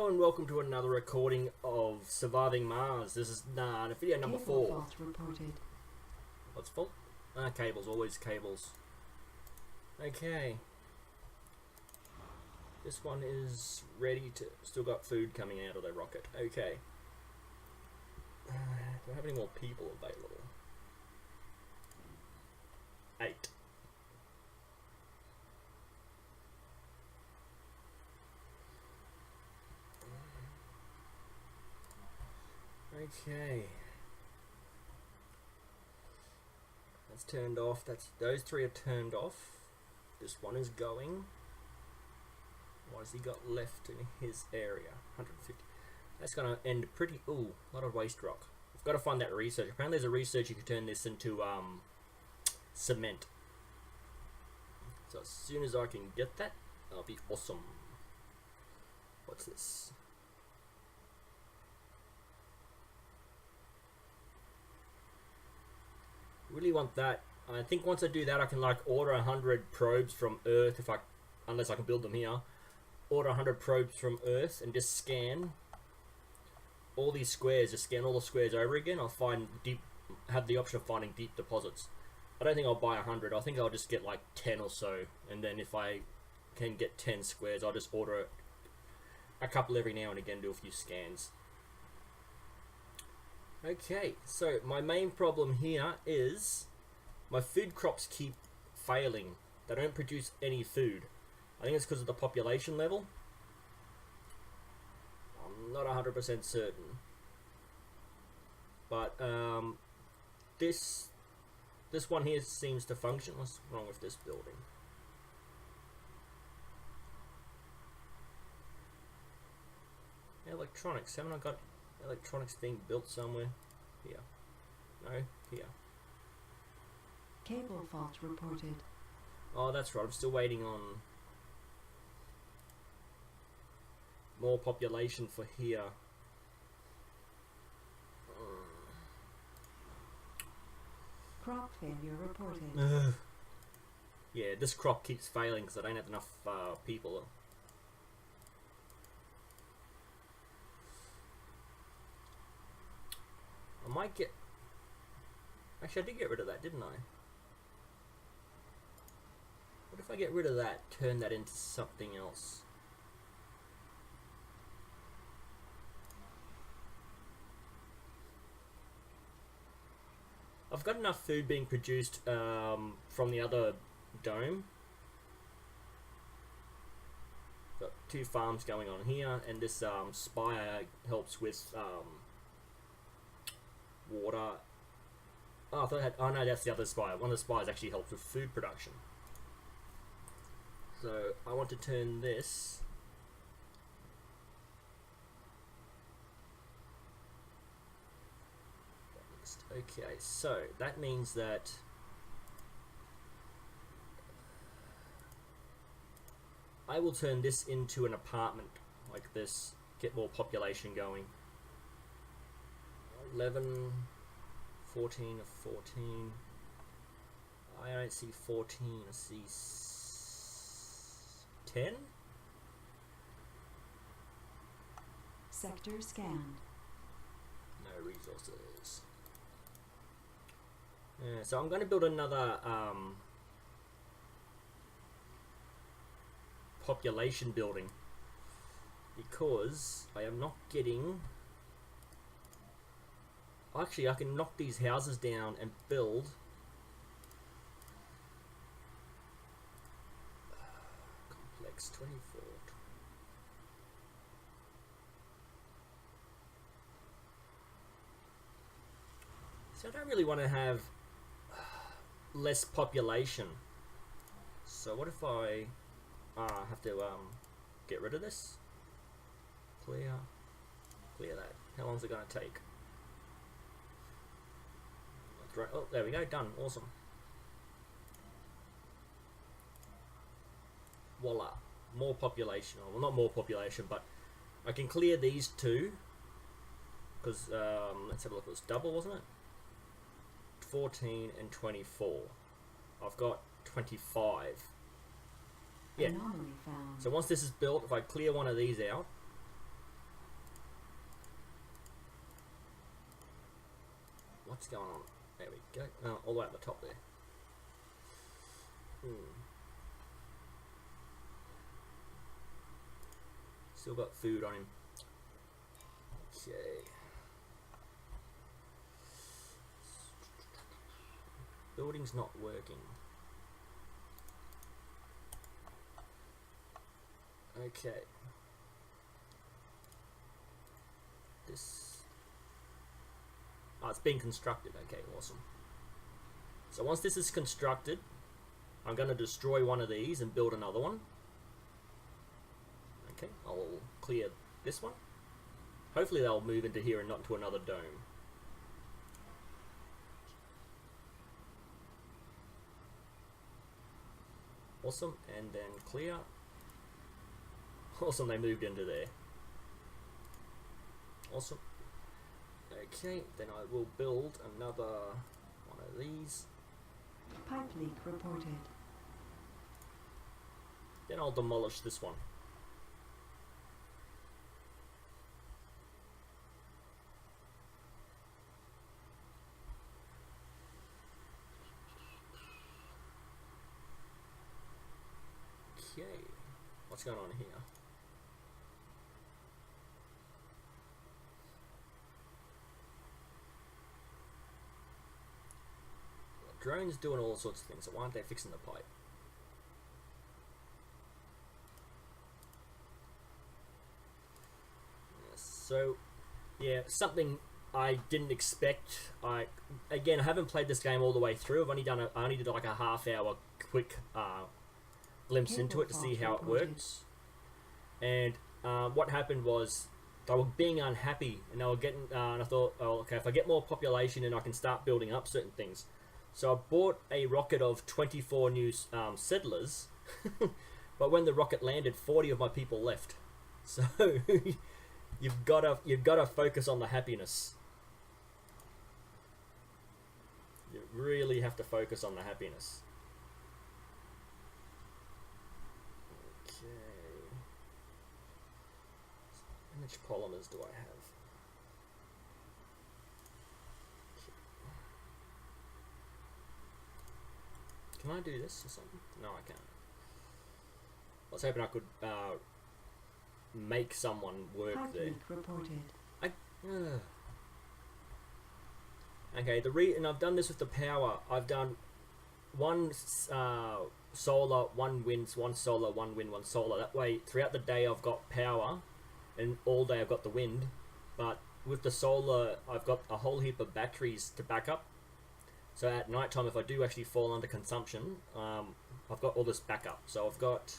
Hello and welcome to another recording of Surviving Mars. This is video number 4. Fault reported. What's fault? Cables, always cables. Okay. This one is ready to... Still got food coming out of the rocket. Okay. Do I have any more people available? 8. Okay. That's turned off. Those 3 are turned off. This one is going. What has he got left in his area? 150. That's gonna end pretty. Ooh, a lot of waste rock. I've got to find that research. Apparently, there's a research you can turn this into cement. So as soon as I can get that, that'll be awesome. What's this? Really want that. I think once I do that, I can like order 100 probes from Earth unless I can build them here. Order 100 probes from Earth and just scan all these squares. Just scan all the squares over again. I'll have the option of finding deep deposits. I don't think I'll buy 100. I think I'll just get like 10 or so, and then if I can get 10 squares, I'll just order a couple every now and again. Do a few scans. Okay, so my main problem here is my food crops keep failing. They don't produce any food. I think it's because of the population level. I'm not 100% certain. But this one here seems to function. What's wrong with this building? Electronics. Haven't I got electronics being built somewhere? Here. No, here. Cable fault reported. Oh, that's right. I'm still waiting on more population for here. Crop failure reported. Yeah, this crop keeps failing because I don't have enough people. I might get... Actually, I did get rid of that, didn't I? What if I get rid of that, turn that into something else? I've got enough food being produced from the other dome. Got 2 farms going on here, and this spire helps with water. Oh, I thought I had, oh no, that's the other spire. One of the spires actually helps with food production. So I want to turn this okay, so that means that I will turn this into an apartment like this, get more population going. 11, 14, 14. I don't see 14, I see 10? Sector scanned. No resources. Yeah, so I'm going to build another population building because I am not getting... Actually, I can knock these houses down and build complex 24. So I don't really want to have less population. So what if I have to get rid of this? Clear that. How long is it going to take? Right. Oh, there we go. Done. Awesome. Voila. More population. Well, not more population, but I can clear these 2. Because, let's have a look. It was double, wasn't it? 14 and 24. I've got 25. Yeah. Anomaly found. So once this is built, if I clear one of these out, What's going on? There we go. Oh, all the way at the top there. Still got food on him. Okay. Building's not working. Okay. This... Oh, it's being constructed. Okay, awesome. So once this is constructed, I'm going to destroy one of these and build another one. Okay, I'll clear this one. Hopefully they'll move into here and not into another dome. Awesome, and then clear. Awesome, they moved into there. Awesome. Okay, then I will build another one of these. Pipe leak reported. Then I'll demolish this one. Okay, what's going on here? Drones doing all sorts of things, so why aren't they fixing the pipe? So, yeah, something I didn't expect. I haven't played this game all the way through. I only did like a half-hour quick glimpse into it to see how it works. And what happened was they were being unhappy, and they were getting. And I thought, oh, okay, if I get more population, and I can start building up certain things. So I bought a rocket of 24 new settlers, but when the rocket landed, 40 of my people left. So you've gotta focus on the happiness. You really have to focus on the happiness. Okay. How much polymers do I have? Can I do this or something? No, I can't. I was hoping I could make someone work Pipe there. leak reported. Okay, and I've done this with the power. I've done one solar, one wind, one solar, one wind, one solar. That way, throughout the day I've got power, and all day I've got the wind. But with the solar, I've got a whole heap of batteries to back up. So at night time, if I do actually fall under consumption, I've got all this backup. So I've got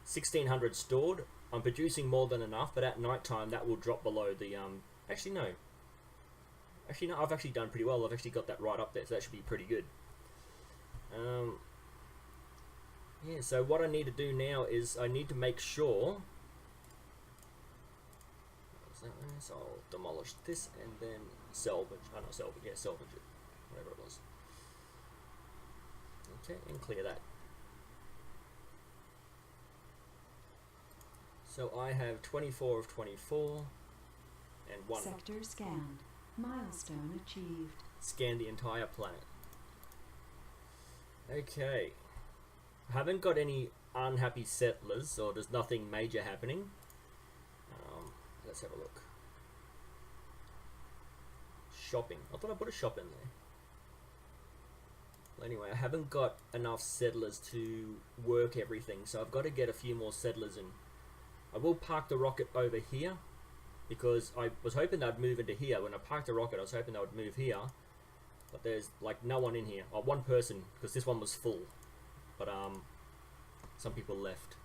1600 stored. I'm producing more than enough, but at night time that will drop below the actually no, I've actually done pretty well. I've actually got that right up there, so that should be pretty good. Yeah, so what I need to do now is I need to make sure. So I'll demolish this and then salvage. Oh, not salvage. Yeah, salvage it. Whatever it was. Okay, and clear that. So I have 24 of 24 and one. Sector scanned. Milestone achieved. Scan the entire planet. Okay. I haven't got any unhappy settlers, or there's nothing major happening. Let's have a look. Shopping. I thought I put a shop in there. Well, anyway, I haven't got enough settlers to work everything, so I've got to get a few more settlers in. I will park the rocket over here, because I was hoping they'd move into here. When I parked the rocket, I was hoping they would move here, but there's like no one in here. Oh, one person, because this one was full, but some people left.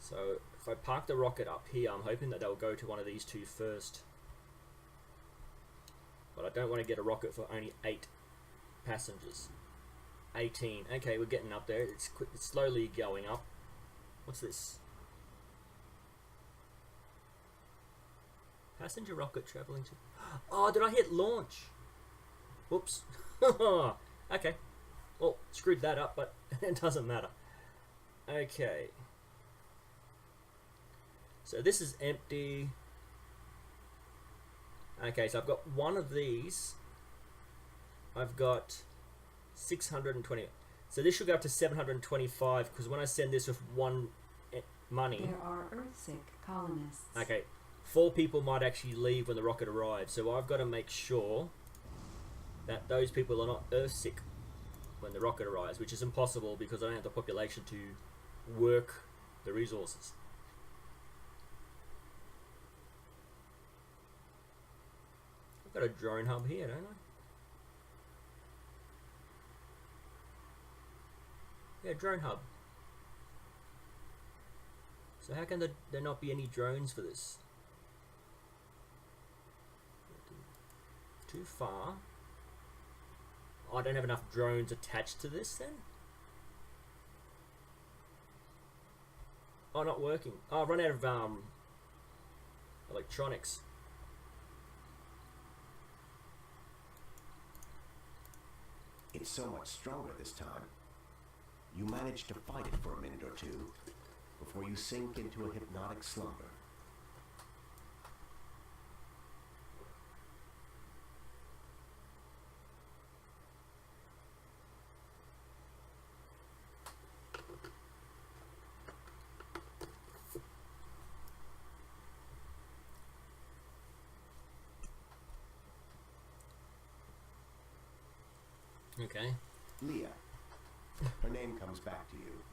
So if I park the rocket up here, I'm hoping that they'll go to one of these two first. But I don't want to get a rocket for only 8 passengers. 18. Okay, we're getting up there. It's slowly going up. What's this? Passenger rocket traveling to... Oh, did I hit launch? Whoops. Okay. Well, screwed that up, but it doesn't matter. Okay. So this is empty. Okay, so I've got one of these I've got 620. So this should go up to 725 because when I send this with one money, There are Earthsick colonists. okay, 4 people might actually leave when the rocket arrives. So I've got to make sure that those people are not Earthsick when the rocket arrives, which is impossible because I don't have the population to work the resources. I've got a drone hub here, don't I? Yeah, drone hub. So how can there not be any drones for this? Too far. Oh, I don't have enough drones attached to this then? Oh, not working. Oh, I've run out of electronics. It's so much stronger this time. You manage to fight it for a minute or two before you sink into a hypnotic slumber. Okay. Leah. Her name comes back to you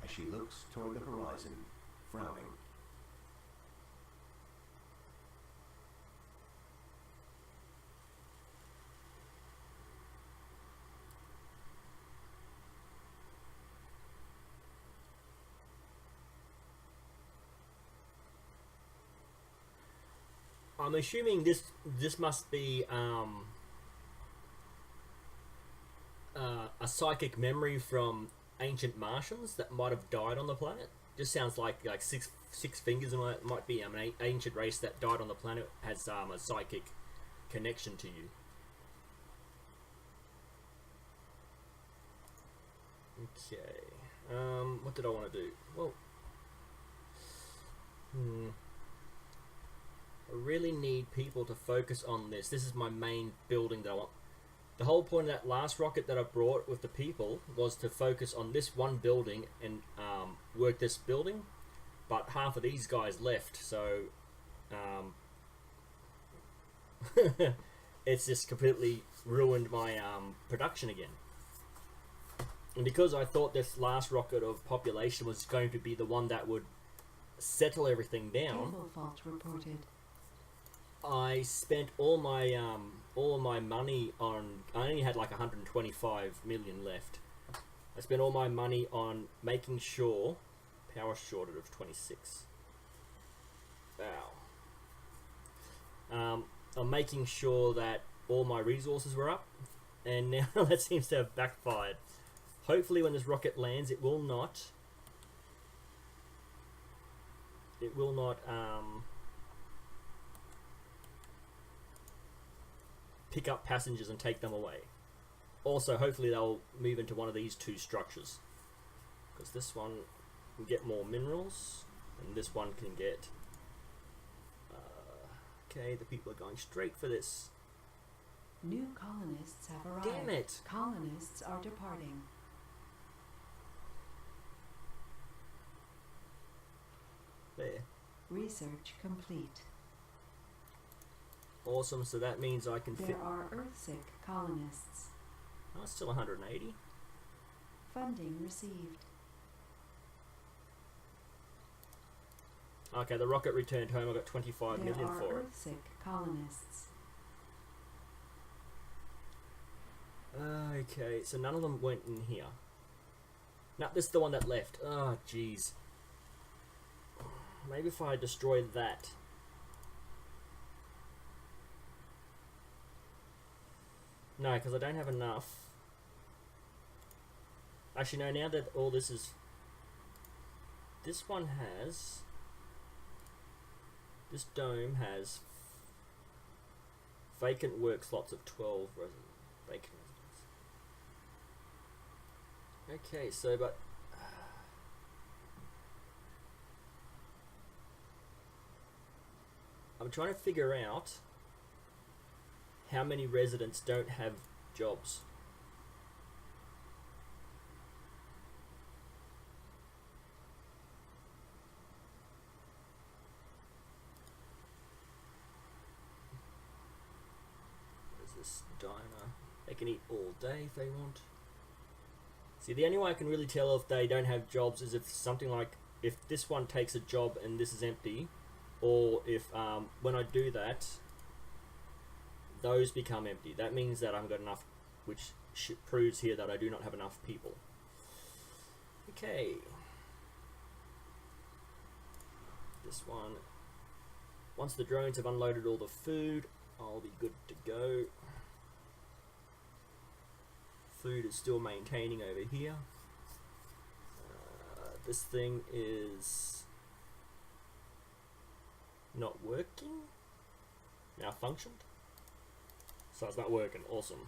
as she looks toward the horizon, frowning. I'm assuming this must be a psychic memory from ancient Martians that might have died on the planet. Just sounds like six fingers, and it might be an ancient race that died on the planet has a psychic connection to you. Okay. What did I want to do? Well, I really need people to focus on this. This is my main building that I want. The whole point of that last rocket that I brought with the people was to focus on this one building and work this building, but half of these guys left, so it's just completely ruined my production again. And because I thought this last rocket of population was going to be the one that would settle everything down, Cable fault reported. I spent all my money on. I only had like 125 million left. I spent all my money on making sure power shorted of 26. Wow. I'm making sure that all my resources were up, and now that seems to have backfired. Hopefully, when this rocket lands, it will not. It will not. Pick up passengers and take them away. Also, hopefully they'll move into one of these 2 structures, because this one can get more minerals and this one can get okay, the people are going straight for this. New colonists have arrived. Damn it. Colonists are departing. There. Research complete. Awesome, so that means I can fit. There are Earthsick colonists. Oh, it's still 180. Funding received. Okay, the rocket returned home. I got 25 There million are for it. Earthsick colonists. Okay, so none of them went in here. No, this is the one that left. Oh, jeez. Maybe if I destroy that. No, because I don't have enough. Actually, no, now that all this is... This one has... This dome has... Vacant work slots of 12 vacant residents. Okay, so, but... I'm trying to figure out how many residents don't have jobs. There's this diner. They can eat all day if they want. See, the only way I can really tell if they don't have jobs is if something like, if this one takes a job and this is empty, or if when I do that, those become empty. That means that I haven't got enough, which proves here that I do not have enough people. Okay. This one. Once the drones have unloaded all the food, I'll be good to go. Food is still maintaining over here. This thing is not working. Malfunctioned. So it's not working. Awesome.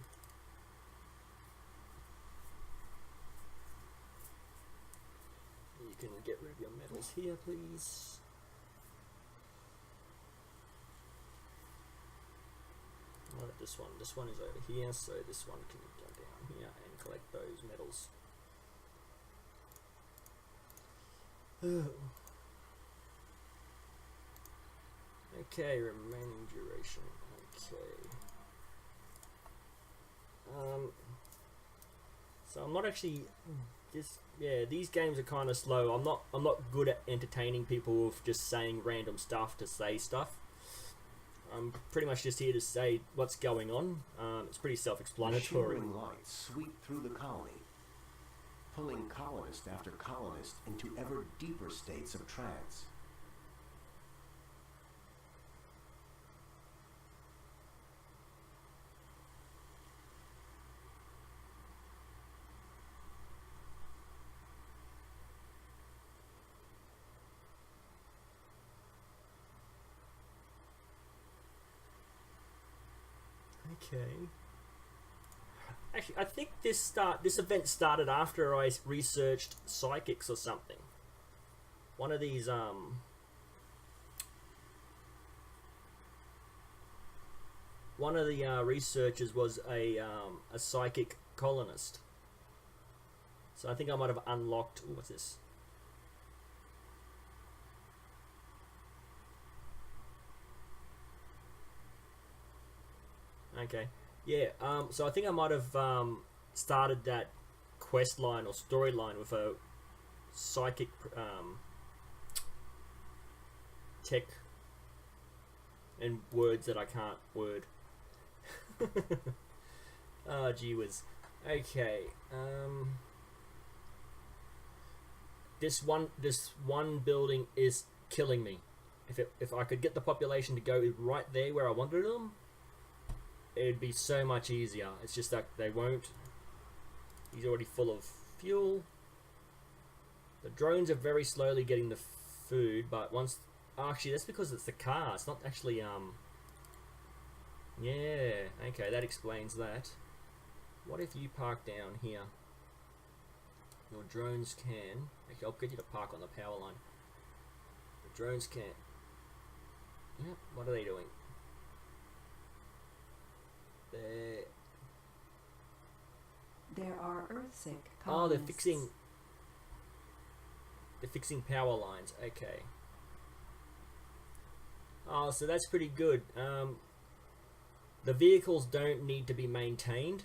You can get rid of your metals here, please. Alright, this one. This one is over here, so this one can go down here and collect those metals. Okay, remaining duration. Okay. So I'm not actually these games are kind of slow. I'm not good at entertaining people with just saying random stuff to say stuff. I'm pretty much just here to say what's going on. It's pretty self-explanatory. Shimmering lights sweep through the colony, pulling colonist after colonist into ever deeper states of trance. Okay. Actually, I think this event started after I researched psychics or something. One of these one of the researchers was a psychic colonist. So I think I might have unlocked. Ooh, what's this? Okay, yeah. So I think I might have started that quest line or storyline with a psychic tech and words that I can't word. Oh, gee whiz. Okay. This one building is killing me. If I could get the population to go right there where I wanted them, it'd be so much easier. It's just that they won't. He's already full of fuel. The drones are very slowly getting the food, but once... Actually, that's because it's the car. It's not actually, Yeah, okay, that explains that. What if you park down here? Your drones can... Actually, I'll get you to park on the power line. The drones can... Yep, what are they doing? There are Earthsick colonists. Oh, they're fixing power lines. Okay. Oh, so that's pretty good. The vehicles don't need to be maintained.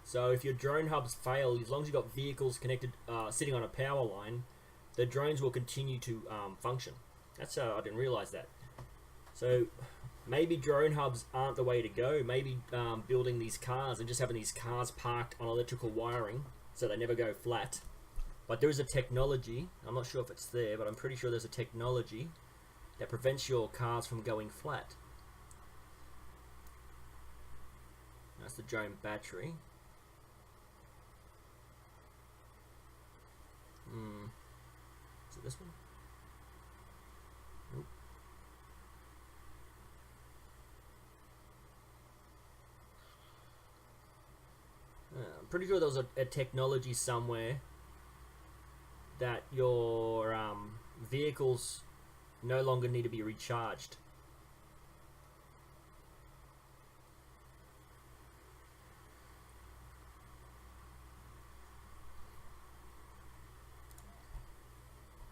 So if your drone hubs fail, as long as you've got vehicles connected, sitting on a power line, the drones will continue to function. That's how I didn't realize that. So maybe drone hubs aren't the way to go. Maybe building these cars and just having these cars parked on electrical wiring so they never go flat. But there is a technology, I'm not sure if it's there, but I'm pretty sure there's a technology that prevents your cars from going flat. That's the drone battery. Is it this one? Nope. I'm pretty sure there was a technology somewhere that your vehicles no longer need to be recharged.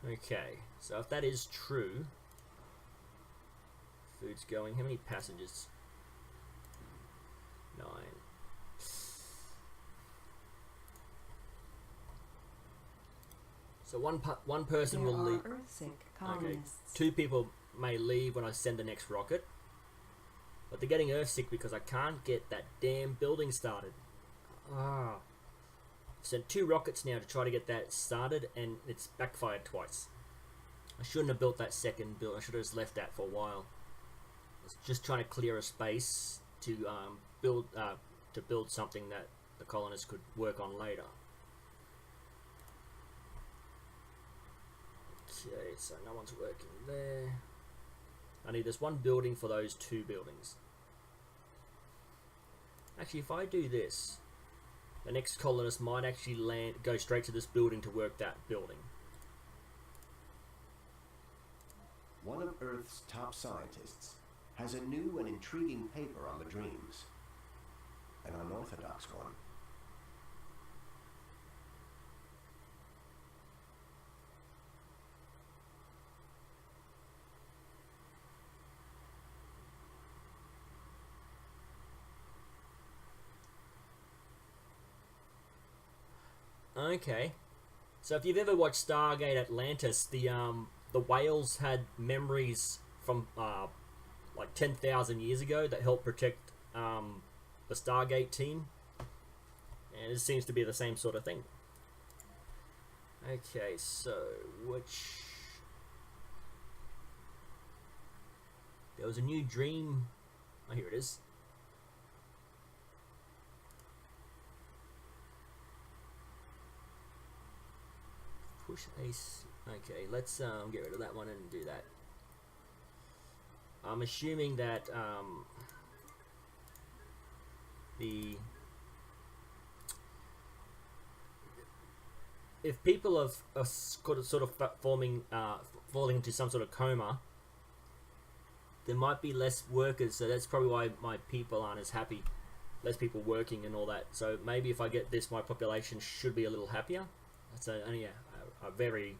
Okay, so if that is true, food's going. How many passengers? 9. So one person There will are leave. Earthsick Okay, colonists. 2 people may leave when I send the next rocket, but they're getting Earthsick because I can't get that damn building started. Ah. I've sent 2 rockets now to try to get that started, and it's backfired twice. I shouldn't have built that second build. I should have just left that for a while. I was just trying to clear a space to build something that the colonists could work on later. Okay, so no one's working there. I need this 1 building for those 2 buildings. Actually, if I do this, the next colonist might actually go straight to this building to work that building. One of Earth's top scientists has a new and intriguing paper on the dreams. An unorthodox one. Okay, so if you've ever watched Stargate Atlantis, the whales had memories from like 10,000 years ago that helped protect the Stargate team, and it seems to be the same sort of thing. Okay, so there was a new dream. Oh, here it is. Push ace. Okay, let's get rid of that one and do that. I'm assuming that if people are sort of falling into some sort of coma, there might be less workers, so that's probably why my people aren't as happy. Less people working and all that. So maybe if I get this, my population should be a little happier. That's only a very,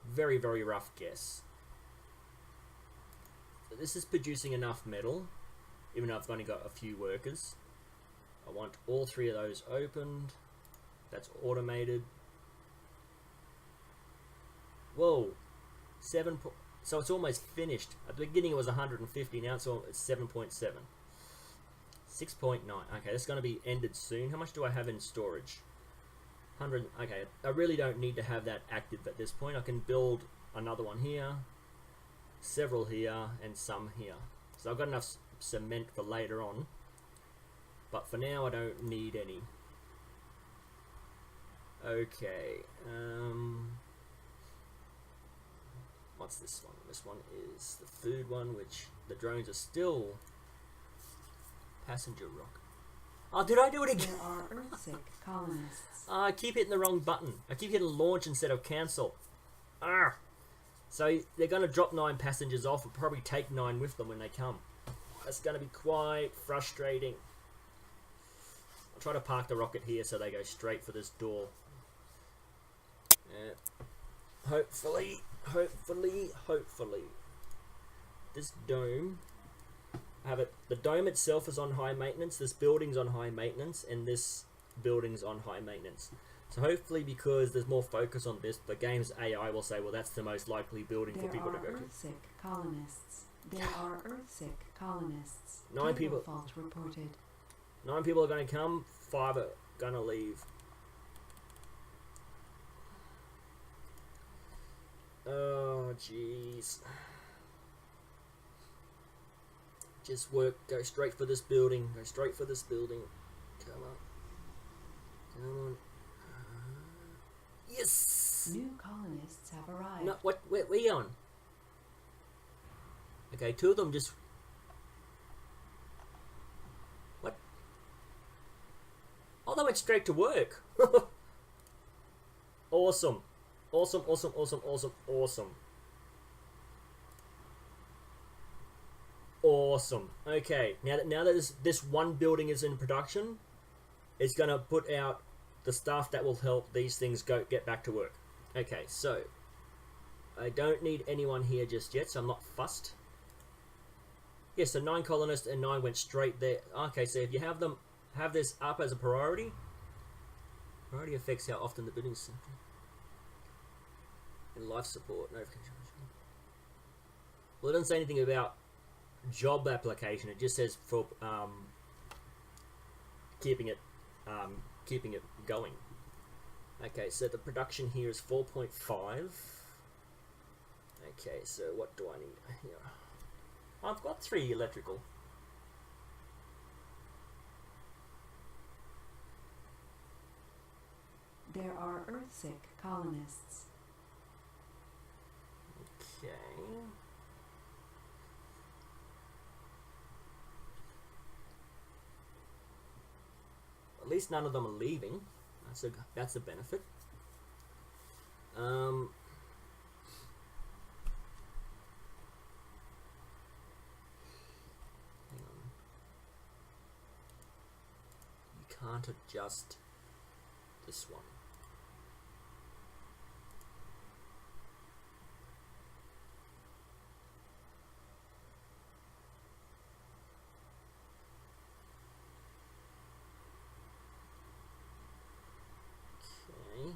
very, very rough guess. So this is producing enough metal, even though I've only got a few workers. I want all 3 of those opened. That's automated. Whoa, so it's almost finished. At the beginning it was 150, now it's 7.7. 6.9. Okay, that's going to be ended soon. How much do I have in storage? 100. Okay, I really don't need to have that active at this point. I can build another one here, several here, and some here. So I've got enough cement for later on, but for now I don't need any. Okay, what's this one? This one is the food one, which the drones are still passenger rocket. Oh, did I do it again? There are Earthsick colonists. I keep hitting the wrong button. I keep hitting launch instead of cancel. Ah! So they're going to drop 9 passengers off and probably take 9 with them when they come. That's going to be quite frustrating. I'll try to park the rocket here so they go straight for this door. Hopefully. This dome... the dome itself is on high maintenance, this building's on high maintenance, and this building's on high maintenance. So hopefully, because there's more focus on this, the game's AI will say, well, that's the most likely building for people to go to. Earthsick colonists. There are Earthsick colonists. 9 people. Fault reported. 9 people are going to come, 5 are going to leave. Oh, jeez. Just work, go straight for this building, Come on. Yes! New colonists have arrived. No, where are you on? Okay, 2 of them just... What? Oh, they went straight to work. Awesome. Awesome. Awesome. Okay, now that this 1 building is in production, it's going to put out the stuff that will help these things get back to work. Okay, so I don't need anyone here just yet, so I'm not fussed. Yeah, so 9 colonists and 9 went straight there. Okay, so if you have this up as a priority, priority affects how often the building's in life support notification. Well, it doesn't say anything about job application. It just says for keeping it going. Okay, so the production here is 4.5. Okay, so what do I need here? I've got 3 electrical. There are Earthsick colonists. Okay. At least none of them are leaving. That's a benefit. Hang on. You can't adjust this one. Okay.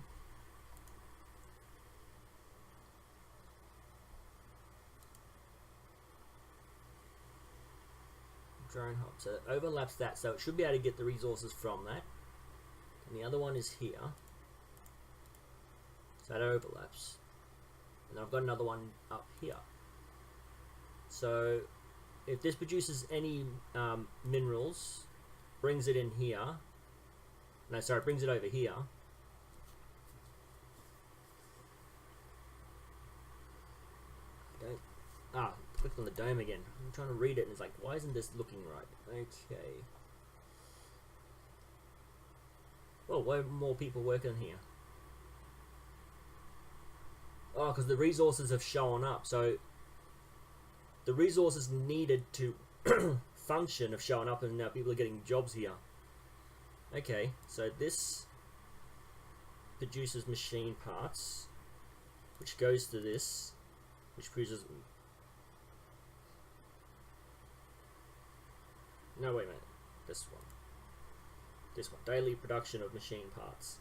Drone hub. So it overlaps that, so it should be able to get the resources from that. And the other one is here. So that overlaps. And I've got another one up here. So if this produces any minerals, brings it in here. No, sorry, brings it over here. Clicked on the dome again. I'm trying to read it and it's like, why isn't this looking right? Okay. Well, why are more people working here? Oh, because the resources have shown up. So the resources needed to function have shown up and now people are getting jobs here. Okay, so this produces machine parts, which goes to this, which produces... No, wait a minute. This one. This one. Daily production of machine parts.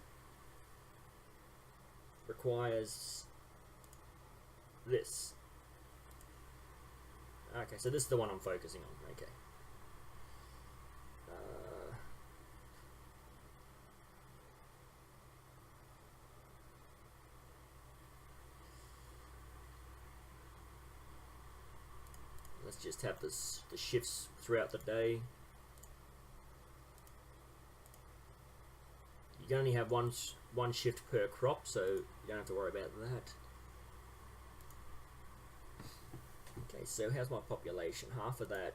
Requires this. Okay, so this is the one I'm focusing on. Okay. Let's just have this the shifts throughout the day. You can only have one shift per crop, so you don't have to worry about that. Okay, so how's my population? Half of that.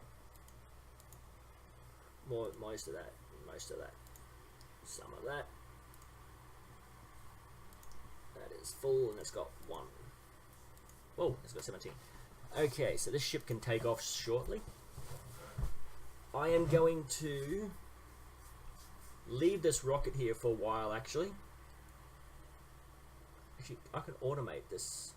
Most of that. Most of that. Some of that. That is full, and it's got 1. Whoa, it's got 17. Okay, so this ship can take off shortly. I am going to leave this rocket here for a while, actually. Actually, I can automate this.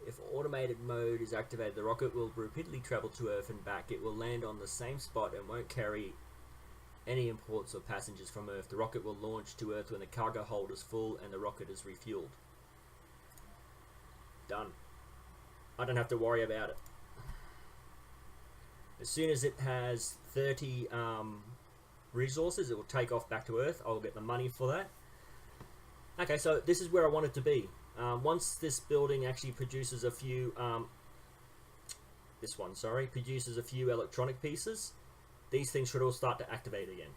If automated mode is activated, the rocket will repeatedly travel to Earth and back. It will land on the same spot and won't carry any imports or passengers from Earth. The rocket will launch to Earth when the cargo hold is full and the rocket is refueled. Done. I don't have to worry about it. As soon as it has 30 resources, it will take off back to Earth. I'll get the money for that. Okay, so this is where I want it to be. Once this building actually produces a few, produces a few electronic pieces, these things should all start to activate again.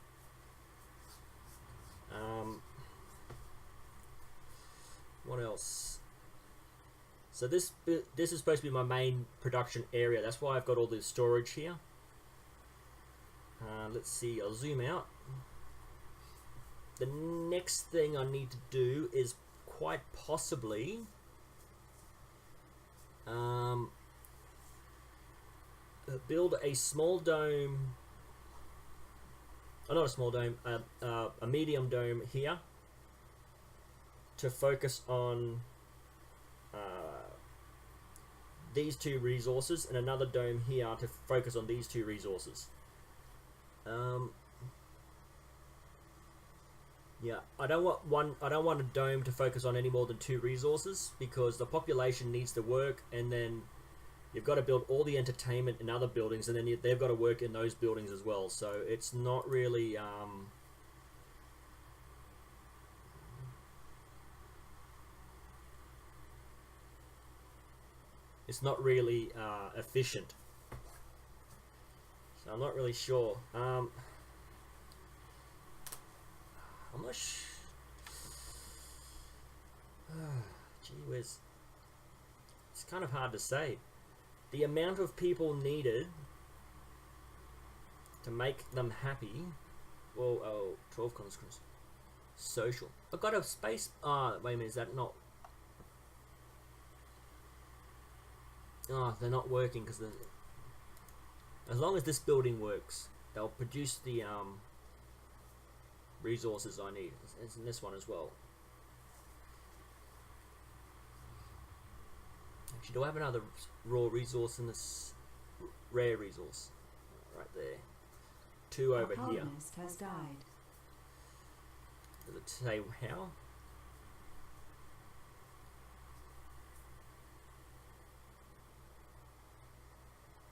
What else? So this is supposed to be my main production area. That's why I've got all this storage here. Let's see, I'll zoom out. The next thing I need to do is quite possibly build a small dome, not a small dome, a medium dome here to focus on these two resources and another dome here to focus on these two resources. Yeah, I don't want a dome to focus on any more than two resources, because the population needs to work, and then you've got to build all the entertainment in other buildings, and then they've got to work in those buildings as well. So it's not really efficient. So I'm not really sure. I'm not gee whiz. It's kind of hard to say. The amount of people needed to make them happy. Well, 12 consequences. Social. I've got a space. Wait a minute, is that not? Oh, they're not working because as long as this building works, they'll produce the resources I need. It's in this one as well. Actually, do I have another raw resource in this rare resource? Right there. 2 over here. Colonist has died. Does it say how?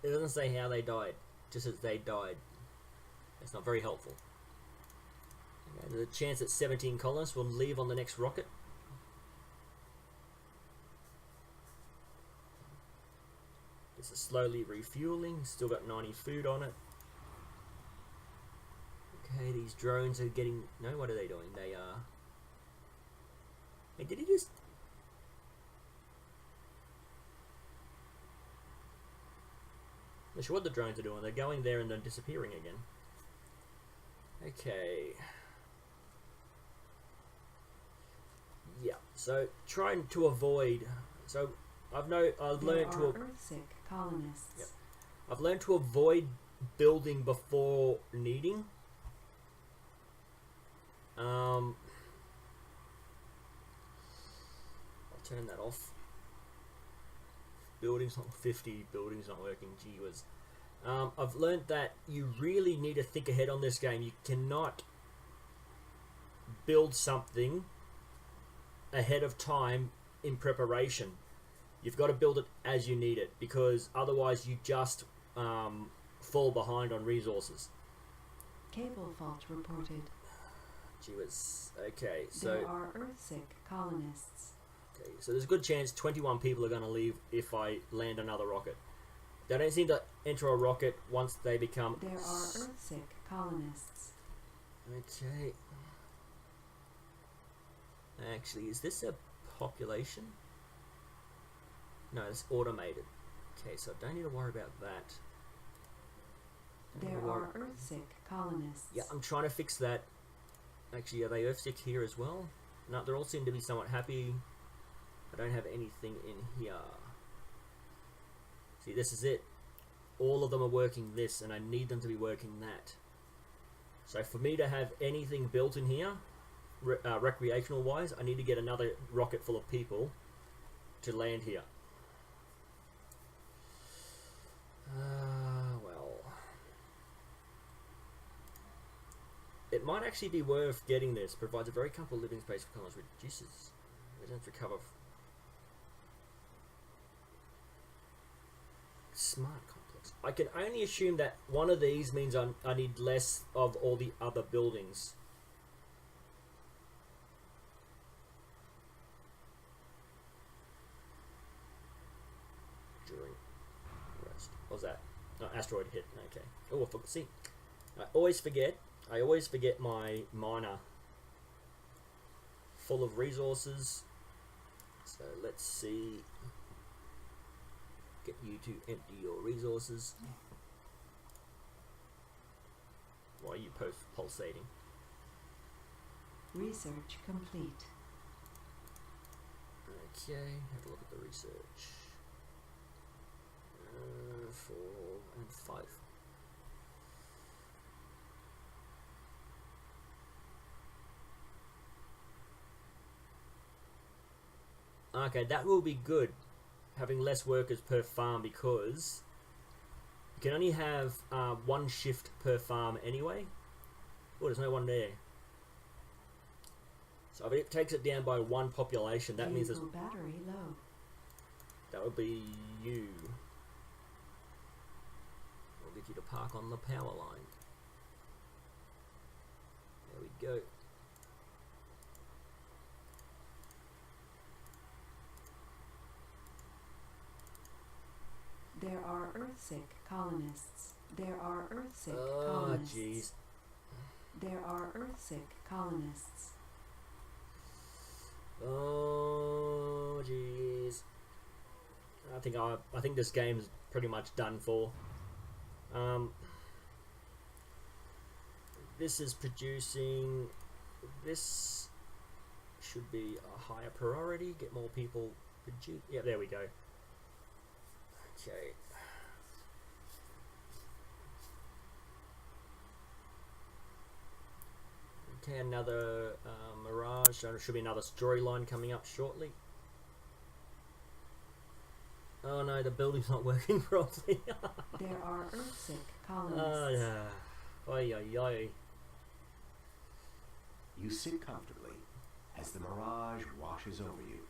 It doesn't say how they died, just as they died. It's not very helpful. Okay, there's a chance that 17 colonists will leave on the next rocket. This is slowly refueling, still got 90 food on it. Okay, these drones are getting... No, what are they doing? They are... Hey, did he just... I'm not sure what the drones are doing. They're going there and then disappearing again. Okay. Yeah, so trying to avoid... So I've learned to... Earthsick colonists. Yep. I've learned to avoid building before needing. I'll turn that off. Buildings not 50. Buildings not working. Gee whiz. I've learned that you really need to think ahead on this game. You cannot build something ahead of time in preparation. You've got to build it as you need it, because otherwise you just fall behind on resources. Cable fault reported. Gee whiz. Okay, so There are Earthsick colonists. okay, so there's a good chance 21 people are going to leave if I land another rocket. They don't seem to enter a rocket once they become... There are Earthsick colonists. Okay. Actually, is this a population? No, it's automated. Okay, so I don't need to worry about that. There are Earthsick colonists. Yeah, I'm trying to fix that. Actually, are they Earthsick here as well? No, they all seem to be somewhat happy. I don't have anything in here. See, this is it. All of them are working this, and I need them to be working that. So for me to have anything built in here, recreational wise, I need to get another rocket full of people to land here. Well, it might actually be worth getting this. Provides a very comfortable living space for colonists. Reduces residents recover. Smart complex. I can only assume that one of these means I need less of all the other buildings. During rest. What was that? No, asteroid hit. Okay. Oh, see, I always forget my miner full of resources. So let's see. Get you to empty your resources. Why are you pulsating? Research complete. Okay, have a look at the research. 4 and 5. Okay, that will be good. having less workers per farm because you can only have one shift per farm anyway. Oh, there's no one there. So if it takes it down by one population, that means there's, Vehicle battery low. that would be you. We'll get you to park on the power line. There we go. There are Earthsick colonists. There are Earthsick Oh, colonists. jeez. There are Earthsick colonists. Oh, jeez. I think this game's pretty much done for. This is producing. This should be a higher priority. Get more people produce. Yeah, there we go. Okay. Okay, another Mirage. There should be another storyline coming up shortly. Oh no, the building's not working properly. There are Earthsick Oh colonists. yeah. Oi, oi, oi. You sit comfortably as the mirage washes over you,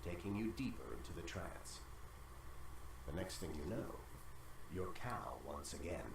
taking you deeper into the trance. The next thing you know, you're Cal once again.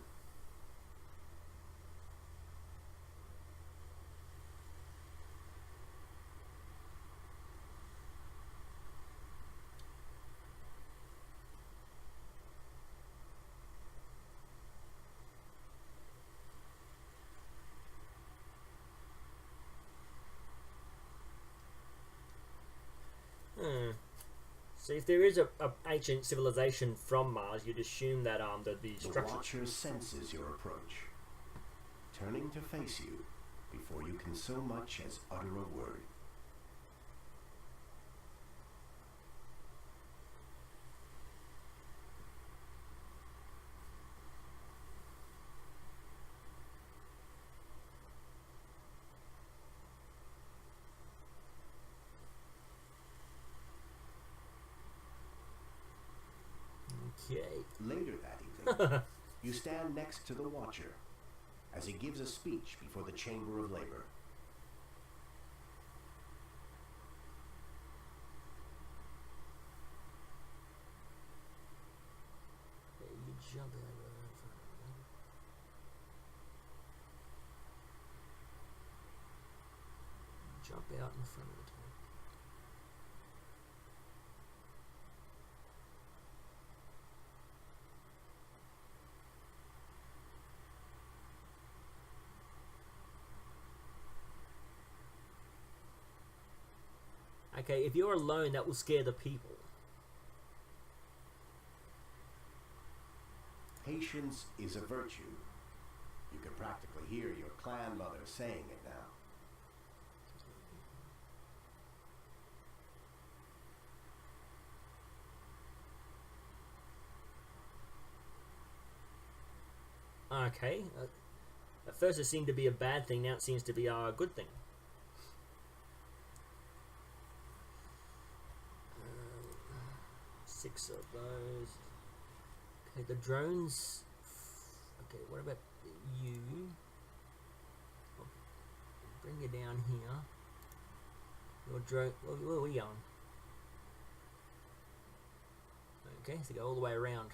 So if there is a ancient civilization from Mars, you'd assume that the The structure. Watcher senses your approach, turning to face you before you can so much as utter a word. Okay. Later that evening, you stand next to the Watcher as he gives a speech before the Chamber of Labor. You jump out in front of me. Jump out in front of it. Okay, if you're alone, that will scare the people. Patience is a virtue. You can practically hear your clan mother saying it now. Okay. At first it seemed to be a bad thing, now it seems to be a good thing. Six of those. Okay, the drones. Okay, what about you? I'll bring you down here. Your drone. Where are we going? Okay, so go all the way around.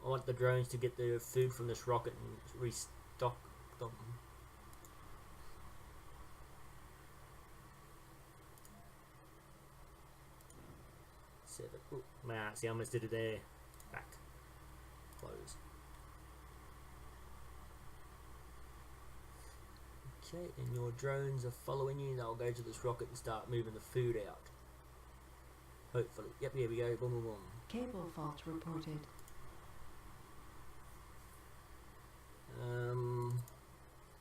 I want the drones to get the food from this rocket and restock them. Seven. Ooh, nah, see, I almost did it there. Back. Close. Okay, and your drones are following you. They'll go to this rocket and start moving the food out. Hopefully. Yep, here we go. Boom, boom, boom. Cable fault reported.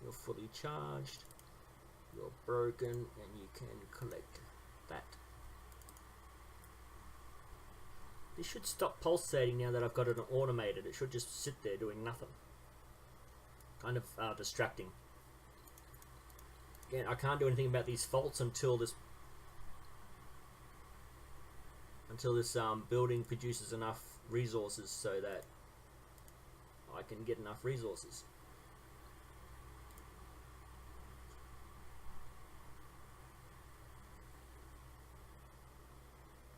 You're fully charged. You're broken, and you can collect that. This should stop pulsating now that I've got it automated. It should just sit there doing nothing. Kind of distracting. Again, I can't do anything about these faults until until this building produces enough resources so that I can get enough resources.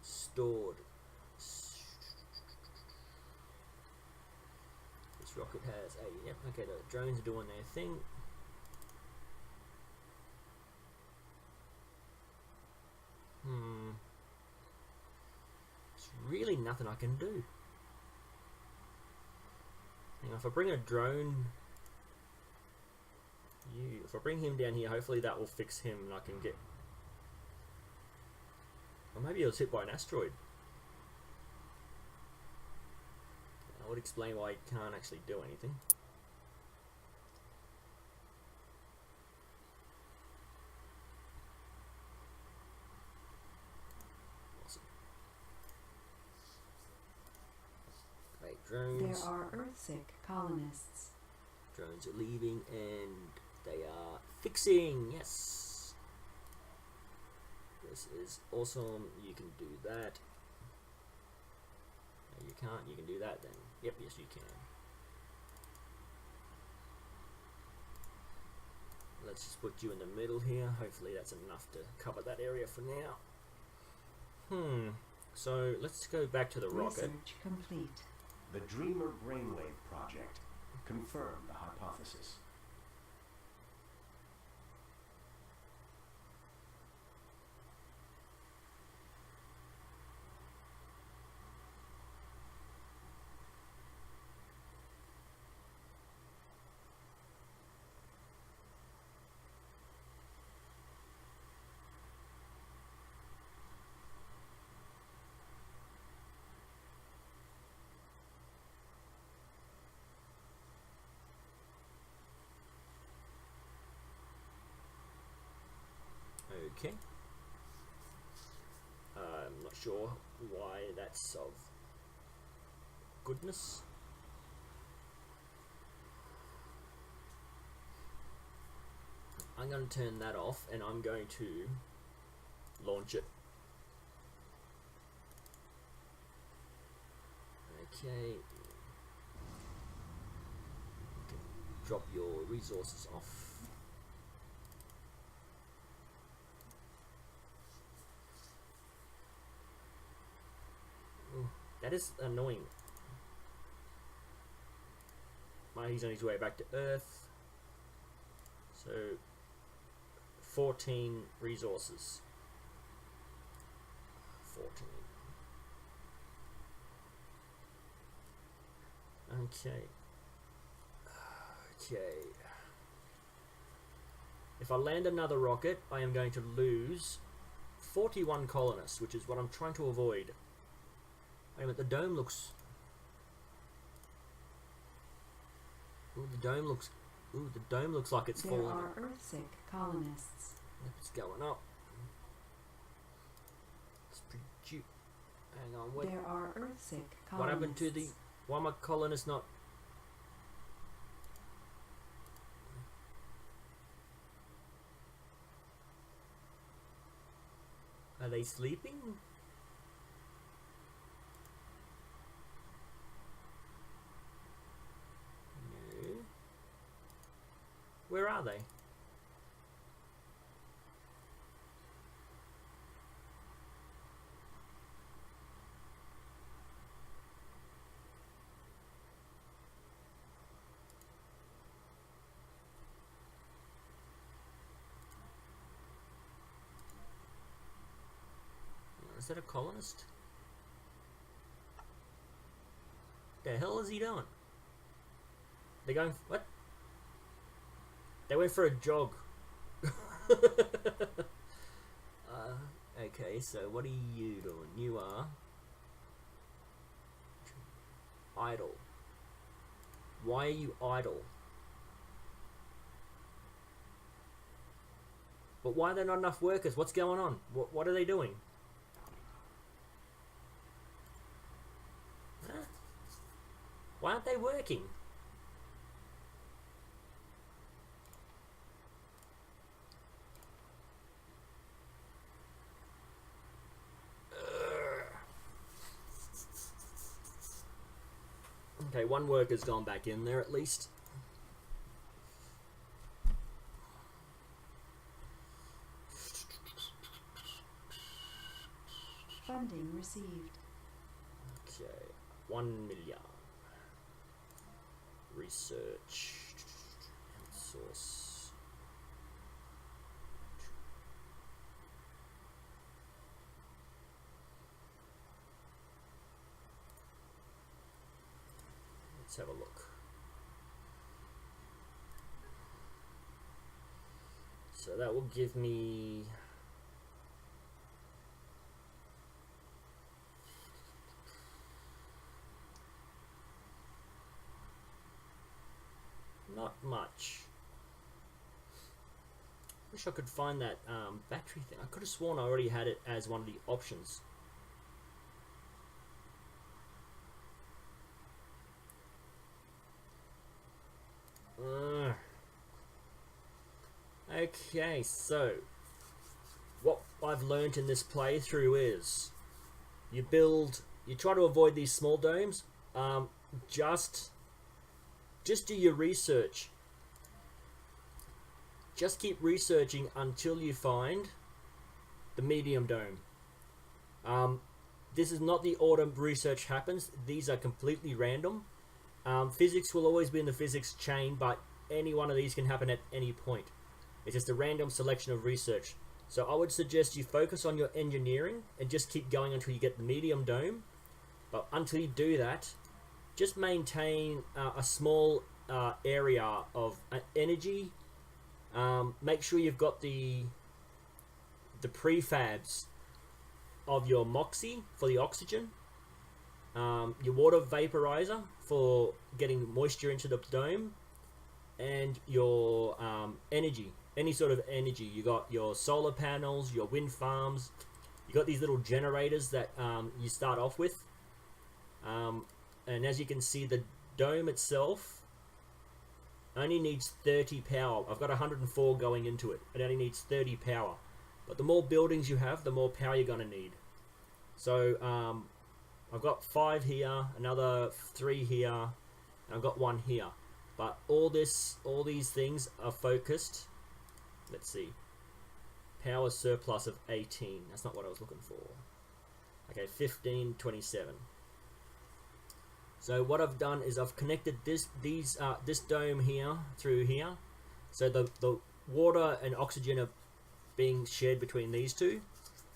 Stored. This rocket has a, yep, okay, the drones are doing their thing. There's really nothing I can do. Hang on, if I bring a drone, if I bring him down here, hopefully that will fix him and I can get, or maybe he was hit by an asteroid. That would explain why he can't actually do anything. Awesome. Great, drones. There are Earthsick colonists. Drones are leaving and they are fixing, yes. This is awesome. You can do that. No, you can't. You can do that then. Yep, yes you can. Let's just put you in the middle here. Hopefully that's enough to cover that area for now. So let's go back to the rocket. Research complete. The Dreamer Brainwave Project confirmed the hypothesis. Okay. I'm not sure why that's of goodness. I'm going to turn that off and I'm going to launch it. Okay. Drop your resources off. That is annoying. He's on his way back to Earth. So 14 resources. 14. Okay. Okay. If I land another rocket, I am going to lose 41 colonists, which is what I'm trying to avoid. Wait a minute, the dome looks... Ooh, the dome looks... Ooh, the dome looks like it's falling. There are Earthsick colonists. Yep, it's going up. It's pretty cute. Hang on, wait. There are Earthsick colonists. What happened to the... Why are my colonists not... Are they sleeping? No. Where are they? Is that a colonist? The hell is he doing? They're going... What? They went for a jog. Okay, so what are you doing? You are... idle. Why are you idle? But why are there not enough workers? What's going on? What are they doing? Huh? Why aren't they working? Okay, one worker's gone back in there at least. Funding received. Okay, 1 million. Research. Source. Let's have a look. So that will give me not much. Wish I could find that battery thing. I could have sworn I already had it as one of the options. Okay, so what I've learned in this playthrough is you try to avoid these small domes. Just do your research. Just keep researching until you find the medium dome. This is not the order research happens. These are completely random. Physics will always be in the physics chain, but any one of these can happen at any point. It's just a random selection of research. So I would suggest you focus on your engineering and just keep going until you get the medium dome. But until you do that, just maintain a small area of energy. Make sure you've got the prefabs of your Moxie for the oxygen, your water vaporizer for getting moisture into the dome, and your energy, any sort of energy. You got your solar panels, your wind farms, you got these little generators that you start off with, and as you can see, the dome itself only needs 30 power. I've got 104 going into it. It only needs 30 power. But the more buildings you have, the more power you're going to need. So I've got 5 here, another 3 here, and I've got 1 here. But all these things are focused. Let's see. Power surplus of 18. That's not what I was looking for. Okay, 15, 27. So what I've done is I've connected this dome here through here. So the water and oxygen are being shared between these two,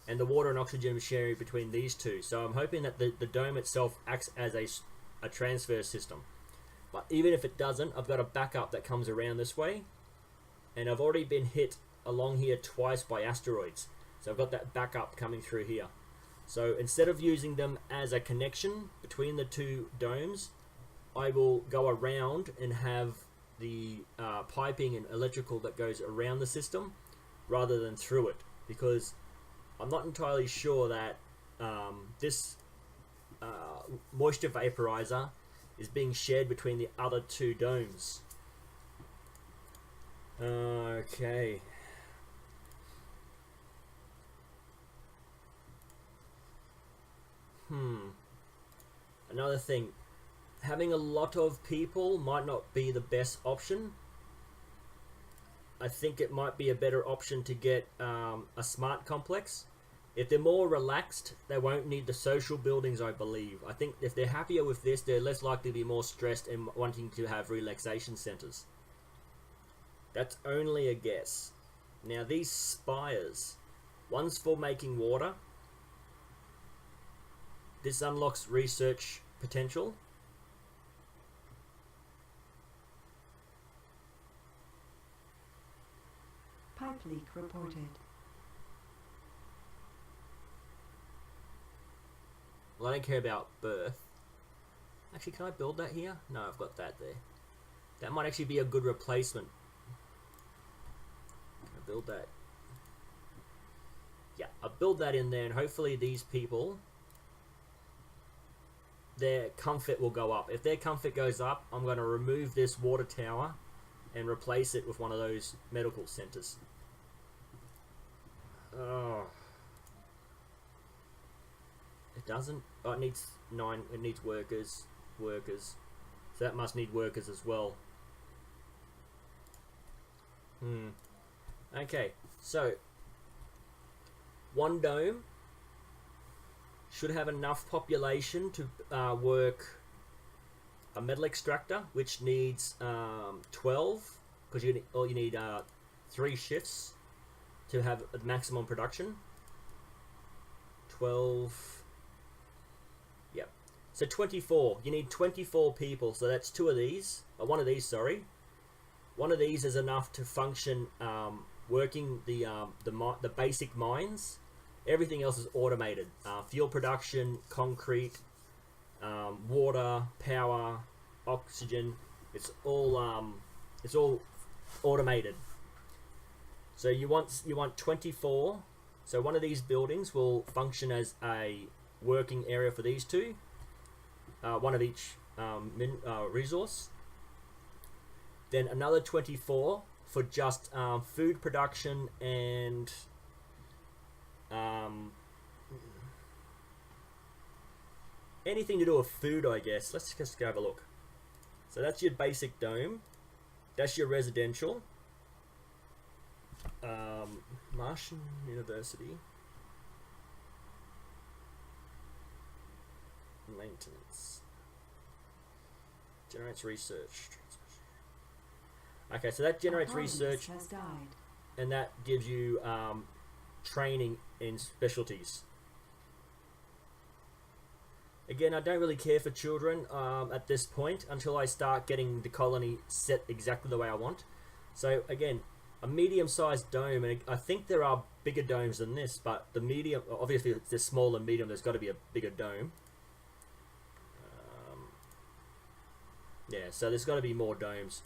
and the water and oxygen are shared between these two. So I'm hoping that the dome itself acts as a transfer system. But even if it doesn't, I've got a backup that comes around this way, and I've already been hit along here twice by asteroids. So I've got that backup coming through here. So instead of using them as a connection between the two domes, I will go around and have the piping and electrical that goes around the system rather than through it, because I'm not entirely sure that this moisture vaporizer is being shared between the other two domes. Okay. Another thing, having a lot of people might not be the best option. I think it might be a better option to get a smart complex. If they're more relaxed, they won't need the social buildings, I believe. I think if they're happier with this, they're less likely to be more stressed and wanting to have relaxation centers. That's only a guess. Now these spires, one's for making water. This unlocks research potential. Pipe leak reported. Well, I don't care about birth. Actually, can I build that here? No, I've got that there. That might actually be a good replacement. Can I build that? Yeah, I'll build that in there, and hopefully these people, their comfort will go up. If their comfort goes up, I'm going to remove this water tower and replace it with one of those medical centers. Oh. It doesn't. Oh, it needs 9. It needs workers. So that must need workers as well. Okay, so one dome should have enough population to work a metal extractor, which needs 12, because you need 3 shifts to have a maximum production. 12. Yep. So 24. You need 24 people. So that's 2 of these. One of these, sorry. One of these is enough to function working the basic mines. Everything else is automated. Fuel production, concrete, water, power, oxygen. It's all automated. So you want 24. So one of these buildings will function as a working area for these 2. One of each resource. Then another 24 for just food production and anything to do with food, I guess. Let's just go have a look. So that's your basic dome. That's your residential. Martian University. Maintenance. Generates research. Okay, so that generates research, Has died. and that gives you training in specialties. Again, I don't really care for children at this point until I start getting the colony set exactly the way I want. So again, a medium-sized dome, and I think there are bigger domes than this, but the medium, obviously if it's small and medium, there's got to be a bigger dome. Yeah, so there's got to be more domes.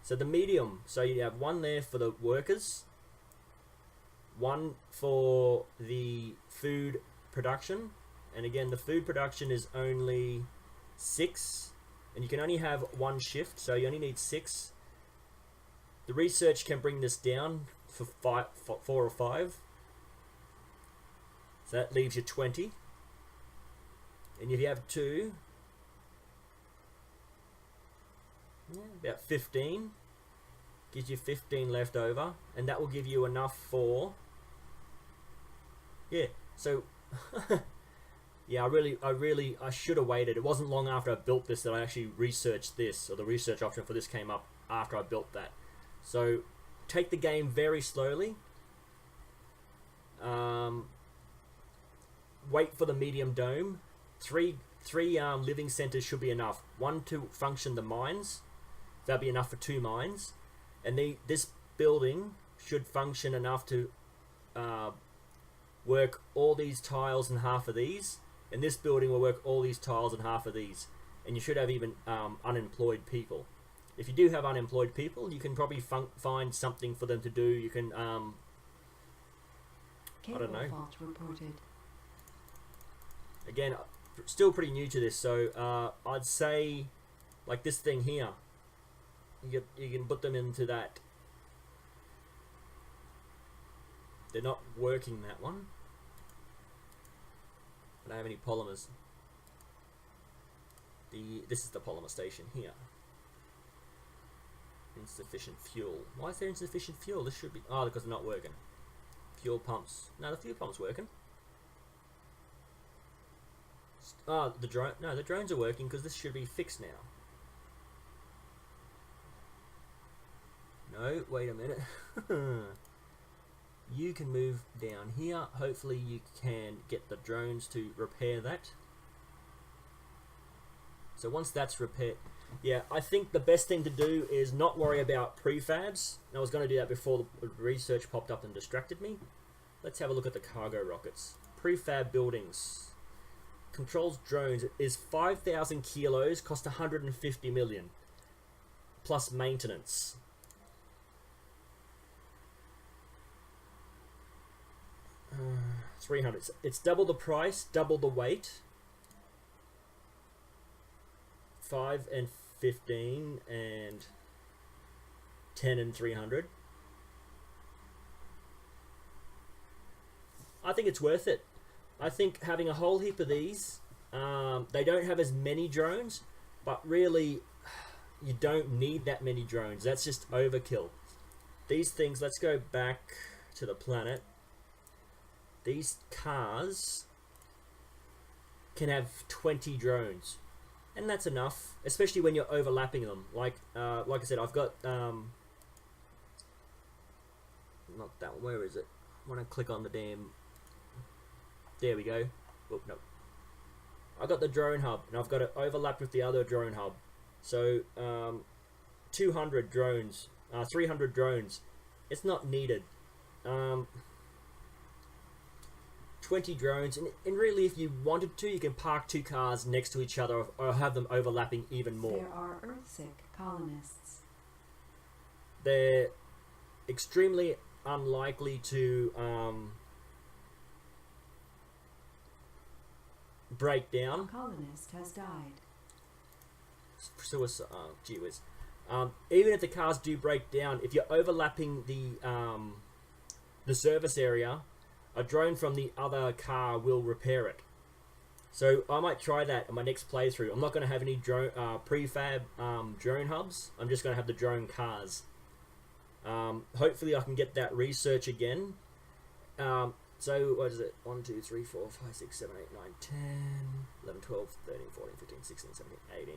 So the medium, so you have one there for the workers, one for the food production, and again the food production is only 6, and you can only have 1 shift, so you only need 6. The research can bring this down for 4 or 5, so that leaves you 20, and if you have 2, about 15, gives you 15 left over, and that will give you enough for, yeah, so yeah, I should have waited. It wasn't long after I built this that I actually researched this, or the research option for this came up after I built that. So take the game very slowly. Wait for the medium dome. Three living centers should be enough. 1 to function the mines. That'll be enough for 2 mines, and this building should function enough to work all these tiles and half of these, and this building will work all these tiles and half of these, and you should have even unemployed people. If you do have unemployed people, you can probably find something for them to do. You can I don't know. Fault reported. Again, still pretty new to this, so I'd say like this thing here. You can put them into that. They're not working, that one. I don't have any polymers. This is the polymer station here. Insufficient fuel. Why is there insufficient fuel? This should be... Oh, because they're not working. Fuel pumps. No, the fuel pump's working. Oh, the drone... No, the drones are working because this should be fixed now. No, wait a minute. You can move down here. Hopefully you can get the drones to repair that. So once that's repaired... Yeah, I think the best thing to do is not worry about prefabs. I was going to do that before the research popped up and distracted me. Let's have a look at the cargo rockets. Prefab buildings. Controls drones is 5,000 kilos, cost 150 million. Plus maintenance. 300. It's double the price, double the weight. 5 and 15 and 10 and 300. I think it's worth it. I think having a whole heap of these, they don't have as many drones, but really you don't need that many drones. That's just overkill. These things, let's go back to the planet. These cars can have 20 drones. And that's enough, especially when you're overlapping them. Like I said, I've got not that one. Where is it? I want to click on the damn. There we go. Oh no. I got the drone hub, and I've got it overlapped with the other drone hub. So 200 drones, 300 drones. It's not needed. 20 drones, and really, if you wanted to, you can park 2 cars next to each other or have them overlapping even more. There are Earthsick colonists. They're extremely unlikely to break A down. colonist has died. Suicide, gee whiz. Even if the cars do break down, if you're overlapping the service area, a drone from the other car will repair it. So I might try that in my next playthrough. I'm not going to have any drone prefab drone hubs. I'm just going to have the drone cars. Hopefully I can get that research again. So what is it? 1, 2, 3, 4, 5, 6, 7, 8, 9, 10, 11, 12, 13, 14, 15, 16, 17, 18,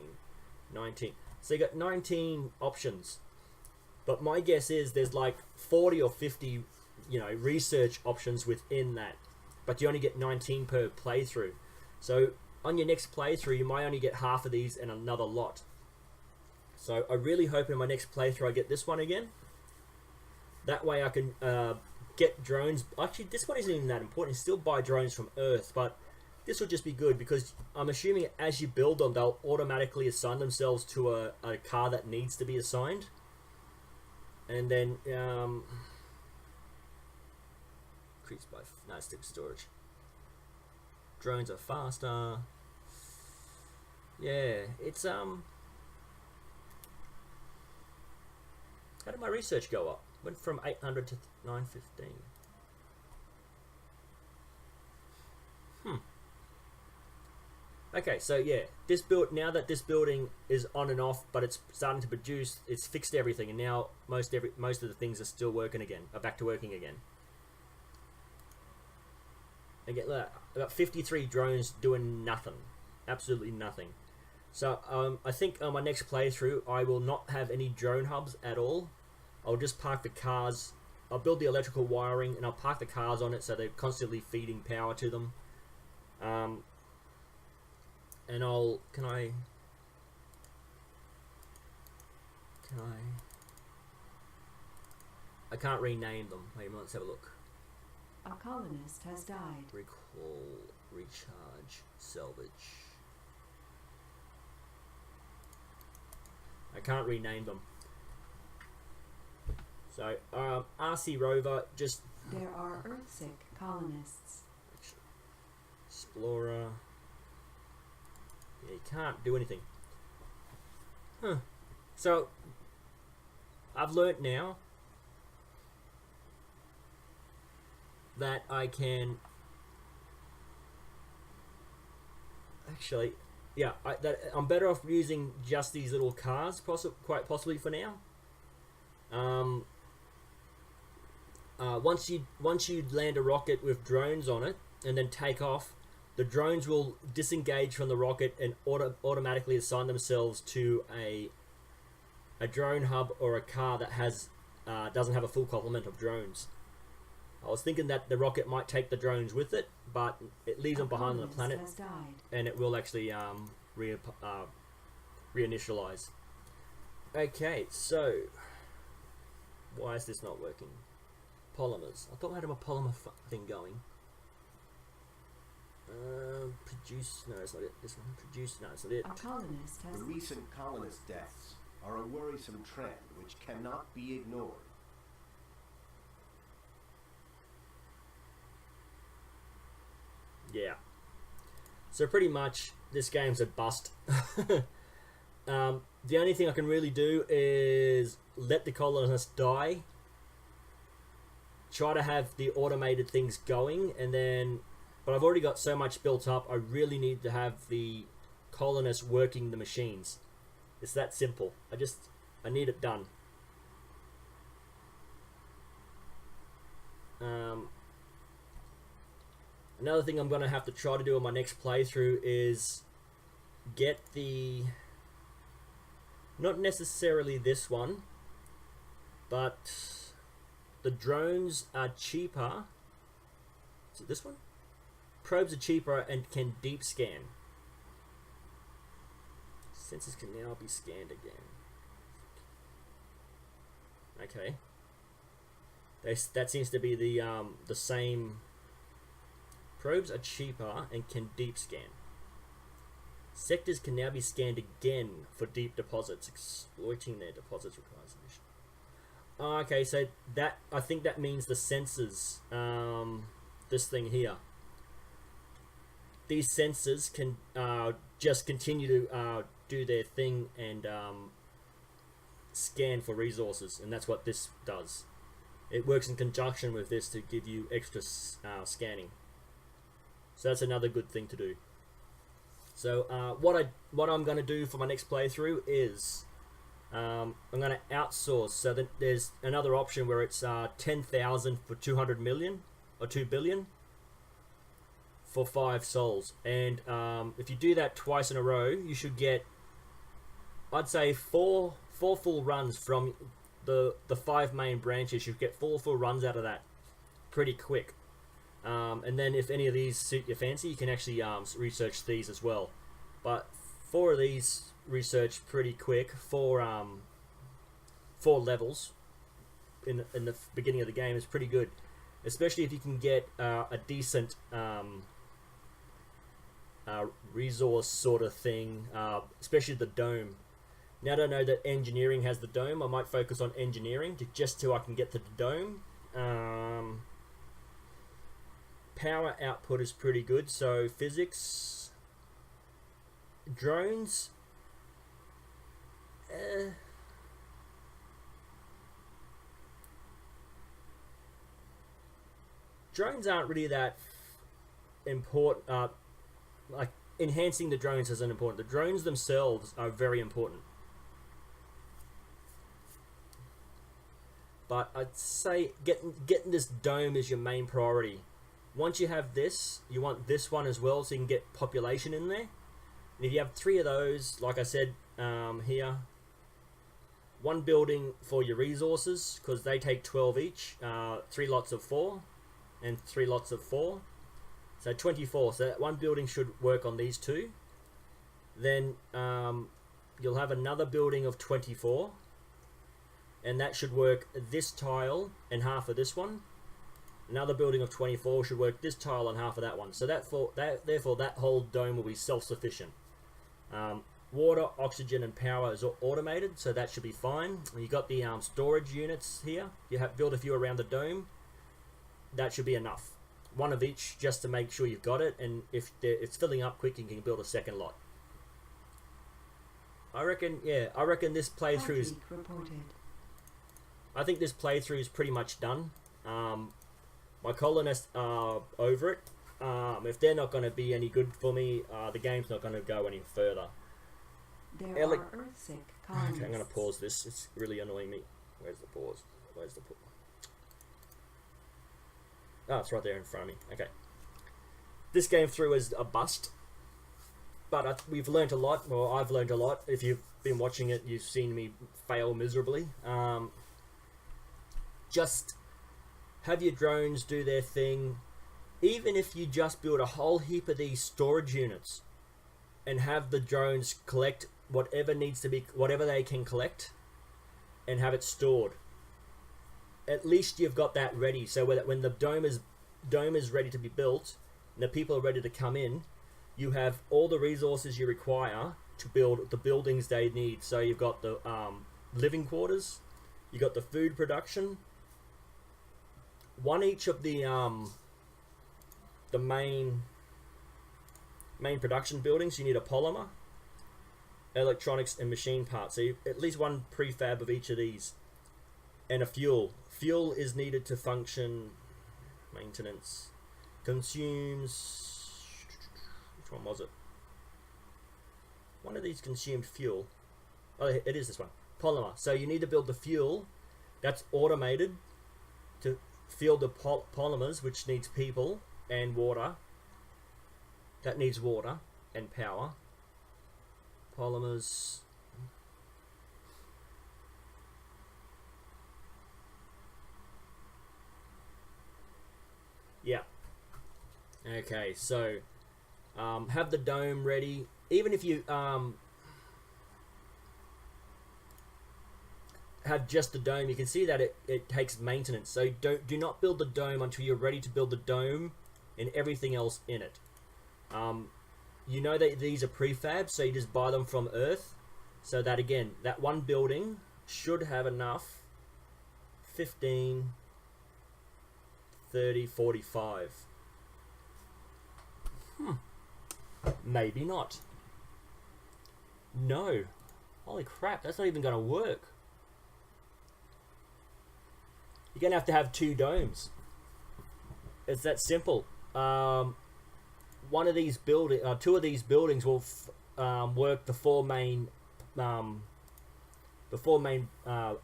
19. So you got 19 options. But my guess is there's like 40 or 50, research options within that. But you only get 19 per playthrough. So on your next playthrough, you might only get half of these and another lot. So I really hope in my next playthrough I get this one again. That way I can get drones. Actually, this one isn't even that important. You still buy drones from Earth, but this will just be good because I'm assuming as you build them, they'll automatically assign themselves to a car that needs to be assigned. And then increased by stick storage. Drones are faster. Yeah, it's how did my research go up? Went from 800 to 915. Okay, so yeah, now that this building is on and off, but it's starting to produce, it's fixed everything, and now most of the things are still working again, are back to working again. Again, look, I got 53 drones doing nothing, absolutely nothing. So I think on my next playthrough, I will not have any drone hubs at all. I'll just park the cars. I'll build the electrical wiring, and I'll park the cars on it so they're constantly feeding power to them. And I can't rename them. Wait, let's have a look. A colonist has died. Recall, recharge, salvage. I can't rename them. So, RC Rover, just... There are Earthsick colonists. Explorer... Yeah, you can't do anything. Huh. So, I've learnt now that I can... Actually, yeah, I'm better off using just these little cars, quite possibly for now. Once you land a rocket with drones on it and then take off, the drones will disengage from the rocket and automatically assign themselves to a drone hub or a car that doesn't have a full complement of drones. I was thinking that the rocket might take the drones with it, but it leaves them behind on the planet, and it will actually reinitialize. Okay, so why is this not working? Polymers. I thought I had a polymer thing going. Produce. No, it's not it. This one. Produce. No, it's not it. A colonist has... The recent colonist deaths are a worrisome trend which cannot be ignored. Yeah. So pretty much, this game's a bust. The only thing I can really do is let the colonists die. Try to have the automated things going, and then... But I've already got so much built up, I really need to have the colonists working the machines. It's that simple. I need it done. Another thing I'm going to have to try to do on my next playthrough is get the, not necessarily this one, but the drones are cheaper. Is it this one? Probes are cheaper and can deep scan. Sensors can now be scanned again. Okay. That seems to be the same. Probes are cheaper and can deep scan. Sectors can now be scanned again for deep deposits. Exploiting their deposits requires addition. Okay, so that, I think that means the sensors. This thing here. These sensors can just continue to do their thing and scan for resources, and that's what this does. It works in conjunction with this to give you extra scanning. So that's another good thing to do. So what I'm going to do for my next playthrough is I'm going to outsource. So that there's another option where it's 10,000 for 200 million or 2 billion for 5 souls, and if you do that twice in a row, you should get, I'd say, four full runs from the 5 main branches. You get 4 full runs out of that pretty quick. And then if any of these suit your fancy, you can actually research these as well. But 4 of these research pretty quick. 4 levels in the beginning of the game is pretty good, especially if you can get a decent resource sort of thing, especially the dome. Now I don't know that engineering has the dome. I might focus on engineering just so I can get to the dome. Power output is pretty good, so physics, drones, drones aren't really that important. Like, enhancing the drones isn't important. The drones themselves are very important. But I'd say getting this dome is your main priority. Once you have this, you want this one as well, so you can get population in there. And if you have 3 of those, like I said here, 1 building for your resources, because they take 12 each, 3 lots of 4, and 3 lots of 4. So 24, so that 1 building should work on these 2. Then you'll have another building of 24, and that should work this tile and half of this one. Another building of 24 should work this tile and half of that one. So therefore that whole dome will be self-sufficient. Water, oxygen, and power is all automated, so that should be fine. You got the storage units here. You have build a few around the dome. That should be enough. 1 of each, just to make sure you've got it, and if it's filling up quick, you can build a second lot. I reckon this playthrough is... I think this playthrough is pretty much done. My colonists are over it. If they're not going to be any good for me, the game's not going to go any further. There are Earthsick colonists. Okay, I'm going to pause this. It's really annoying me. Where's the pause? Where's the pause? Oh, it's right there in front of me. Okay. This game through is a bust. But we've learnt a lot. Well, I've learned a lot. If you've been watching it, you've seen me fail miserably. Just have your drones do their thing. Even if you just build a whole heap of these storage units and have the drones collect whatever needs to be, whatever they can collect, and have it stored. At least you've got that ready, so when the dome is ready to be built and the people are ready to come in, you have all the resources you require to build the buildings they need. So you've got the living quarters, you got the food production, 1 each of the main production buildings. You need a polymer, electronics, and machine parts. So at least 1 prefab of each of these, and a fuel. Fuel is needed to function. Maintenance consumes. Which one was it? One of these consumed fuel. Oh, it is this one. Polymer. So you need to build the fuel that's automated to fuel the polymers, which needs people and water. That needs water and power. Polymers. Yeah. Okay, so have the dome ready. Even if you have just the dome, you can see that it takes maintenance. So do not build the dome until you're ready to build the dome and everything else in it. You know that these are prefabs, so you just buy them from Earth. So that again, that one building should have enough. 15, 30, 45. Maybe not. No. Holy crap, that's not even going to work. You're going to have 2 domes. It's that simple. One of these two of these buildings will work the 4 main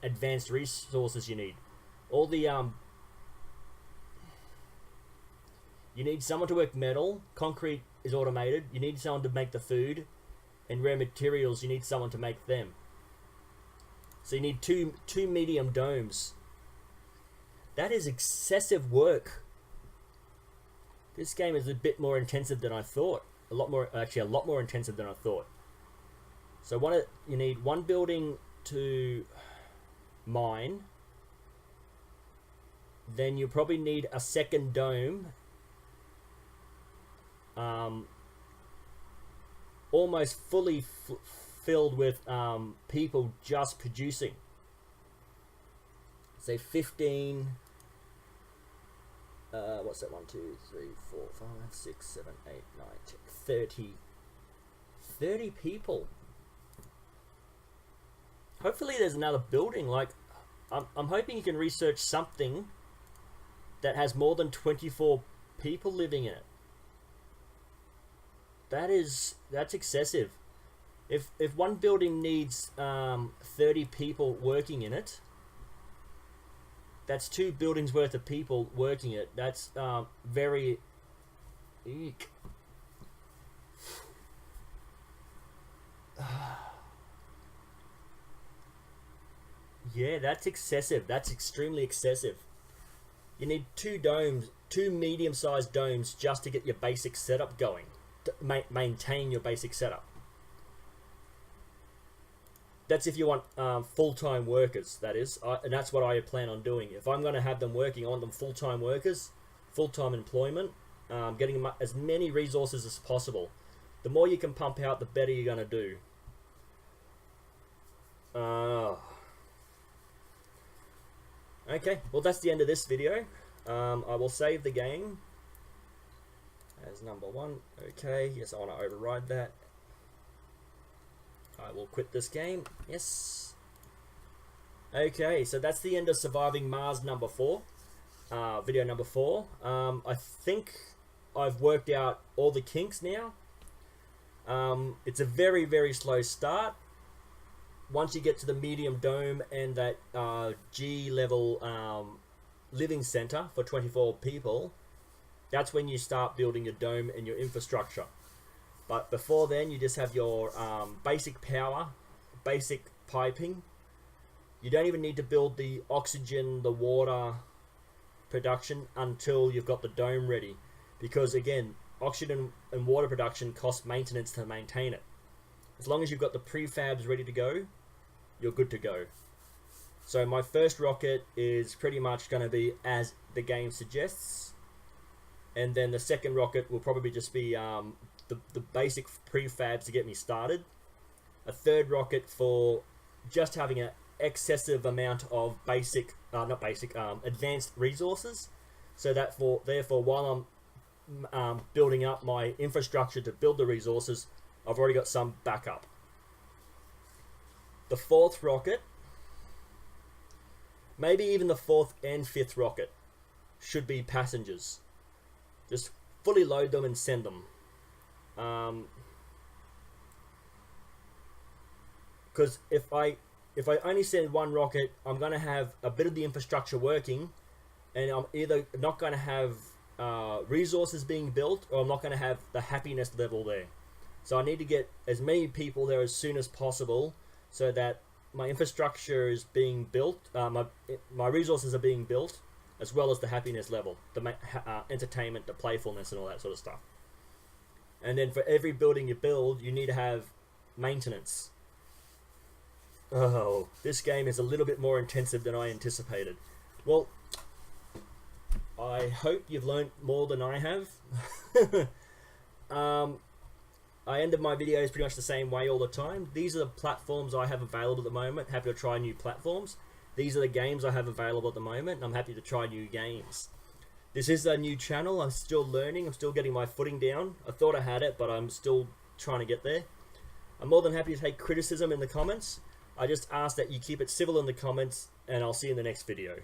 advanced resources you need. All the you need someone to work metal. Concrete is automated. You need someone to make the food, and rare materials. You need someone to make them. So you need two medium domes. That is excessive work. This game is a bit more intensive than I thought. A lot more intensive than I thought. So you need one building to mine. Then you probably need a second dome. Almost fully filled with people just producing. Say 15. What's that? 1, 2, 3, 4, 5, 6, 7, 8, 9, 10, 30. 30 people. Hopefully there's another building. Like, I'm hoping you can research something that has more than 24 people living in it. That's excessive. If one building needs 30 people working in it, that's 2 buildings worth of people working it. That's very eek. Yeah, that's excessive. That's extremely excessive. You need 2 domes, 2 medium-sized domes just to get your basic setup going. To maintain your basic setup. That's if you want full-time workers, that is. And that's what I plan on doing. If I'm going to have them working, I want them full-time workers, full-time employment, getting as many resources as possible. The more you can pump out, the better you're going to do. Okay, well that's the end of this video. I will save the game as number 1. Okay, yes, I want to override that. I will quit this game. Yes. Okay, so that's the end of Surviving Mars number 4. Video number 4. I think I've worked out all the kinks now. It's a very, very slow start. Once you get to the medium dome and that G level living center for 24 people, that's when you start building your dome and your infrastructure. But before then, you just have your basic power, basic piping. You don't even need to build the oxygen, the water production until you've got the dome ready. Because again, oxygen and water production cost maintenance to maintain it. As long as you've got the prefabs ready to go, you're good to go. So my first rocket is pretty much going to be as the game suggests. And then the second rocket will probably just be the basic prefabs to get me started. A third rocket for just having an excessive amount of advanced resources. So that therefore while I'm building up my infrastructure to build the resources, I've already got some backup. The 4th rocket, maybe even the 4th and 5th rocket, should be passengers. Just fully load them and send them. Because because if I only send one rocket, I'm going to have a bit of the infrastructure working, and I'm either not going to have resources being built, or I'm not going to have the happiness level there. So I need to get as many people there as soon as possible, so that my infrastructure is being built, my resources are being built, as well as the happiness level, the entertainment, the playfulness, and all that sort of stuff. And then for every building you build, you need to have maintenance. Oh, this game is a little bit more intensive than I anticipated. Well, I hope you've learned more than I have. I ended my videos pretty much the same way all the time. These are the platforms I have available at the moment. Happy to try new platforms. These are the games I have available at the moment, and I'm happy to try new games. This is a new channel. I'm still learning. I'm still getting my footing down. I thought I had it, but I'm still trying to get there. I'm more than happy to take criticism in the comments. I just ask that you keep it civil in the comments, and I'll see you in the next video.